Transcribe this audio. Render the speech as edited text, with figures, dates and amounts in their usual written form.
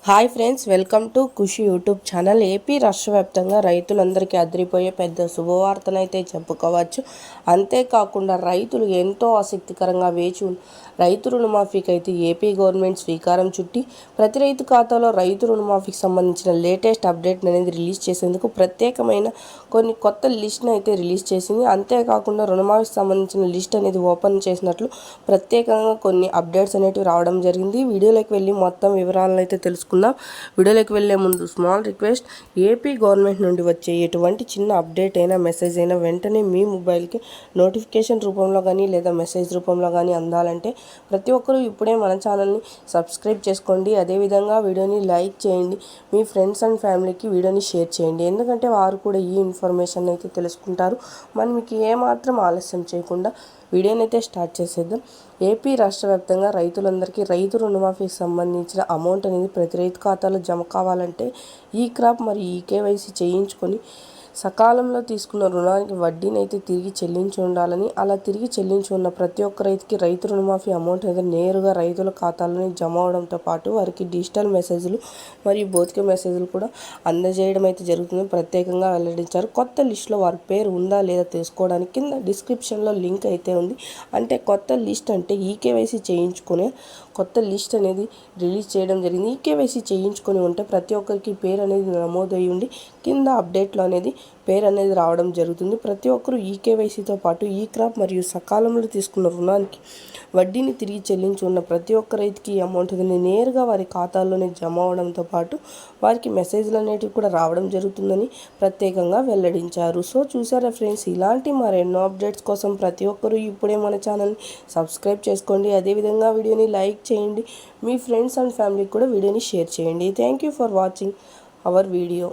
Hi friends, welcome to Khushi YouTube channel. AP రాష్ట్ర వ్యాప్తంగా రైతులందరికీ అదిరిపోయే పెద్ద శుభవార్తనైతే చెప్పుకోవచ్చు. అంతేకాకుండా రైతులు ఎంతో ఆసక్తికరంగా రైతు రుణమాఫీకి అయితే ఏపీ గవర్నమెంట్ శ్రీకారం చుట్టి ప్రతి రైతు ఖాతాలో రైతు రుణమాఫీకి సంబంధించిన లేటెస్ట్ అప్డేట్ అనేది రిలీజ్ చేసేందుకు ప్రత్యేకమైన కొన్ని కొత్త లిస్ట్ని అయితే రిలీజ్ చేసింది. అంతేకాకుండా రుణమాఫీకి సంబంధించిన లిస్ట్ అనేది ఓపెన్ చేసినట్లు ప్రత్యేకంగా కొన్ని అప్డేట్స్ అనేవి రావడం జరిగింది. వీడియోలోకి వెళ్ళి మొత్తం వివరాలను అయితే తెలుసుకుందాం. వీడియోలోకి వెళ్ళే ముందు స్మాల్ రిక్వెస్ట్, ఏపీ గవర్నమెంట్ నుండి వచ్చే ఎటువంటి చిన్న అప్డేట్ అయినా మెసేజ్ అయినా వెంటనే మీ మొబైల్కి నోటిఫికేషన్ రూపంలో కానీ లేదా మెసేజ్ రూపంలో కానీ అందాలంటే ప్రతి ఒక్కరూ ఇప్పుడే మన ఛానల్ని సబ్స్క్రైబ్ చేసుకోండి. అదేవిధంగా వీడియోని లైక్ చేయండి. మీ ఫ్రెండ్స్ అండ్ ఫ్యామిలీకి వీడియోని షేర్ చేయండి, ఎందుకంటే వారు కూడా ఈ ఇన్ఫర్మేషన్ అయితే తెలుసుకుంటారు. మనం మీకు ఏమాత్రం ఆలస్యం చేయకుండా వీడియోని అయితే స్టార్ట్ చేసేద్దాం. ఏపీ రాష్ట్ర వ్యాప్తంగా రైతులందరికీ రైతు రుణమాఫీకి సంబంధించిన అమౌంట్ అనేది ప్రతి రైతు ఖాతాలో జమ కావాలంటే ఈ క్రాప్ మరియు ఈ కేవైసీ చేయించుకొని సకాలంలో తీసుకున్న రుణానికి వడ్డీని అయితే తిరిగి చెల్లించి ఉండాలని, అలా తిరిగి చెల్లించి ఉన్న ప్రతి ఒక్క రైతుకి రైతు రుణమాఫీ అమౌంట్ అనేది నేరుగా రైతుల ఖాతాలోనే జమ అవడంతో పాటు వారికి డిజిటల్ మెసేజ్లు మరియు భౌతిక మెసేజ్లు కూడా అందజేయడం అయితే జరుగుతుందని ప్రత్యేకంగా వెల్లడించారు. కొత్త లిస్టులో వారి పేరు ఉందా లేదా తెలుసుకోవడానికి కింద డిస్క్రిప్షన్లో లింక్ అయితే ఉంది. అంటే కొత్త లిస్ట్ అంటే ఈకేవైసీ చేయించుకునే కొత్త లిస్ట్ అనేది రిలీజ్ చేయడం జరిగింది. ఈకేవైసీ చేయించుకొని ఉంటే ప్రతి ఒక్కరికి పేరు అనేది నమోదై ఉండి కింద అప్డేట్లో అనేది పేరు అనేది రావడం జరుగుతుంది. ప్రతి ఒక్కరూ ఈకేవైసీతో పాటు ఈ క్రాప్ మరియు సకాలంలో తీసుకున్న రుణానికి వడ్డీని తిరిగి చెల్లించి ఉన్న ప్రతి ఒక్క రైతుకి ఈ అమౌంట్ అనేది నేరుగా వారి ఖాతాల్లోనే జమ అవడంతో పాటు వారికి మెసేజ్లు అనేటివి కూడా రావడం జరుగుతుందని ప్రత్యేకంగా వెల్లడించారు. సో చూసారా ఫ్రెండ్స్, ఇలాంటి మరెన్నో అప్డేట్స్ కోసం ప్రతి ఒక్కరూ ఇప్పుడే మన ఛానల్ని సబ్స్క్రైబ్ చేసుకోండి. అదేవిధంగా వీడియోని లైక్ చేయండి. మీ ఫ్రెండ్స్ అండ్ ఫ్యామిలీకి కూడా వీడియోని షేర్ చేయండి. Thank you for watching our video.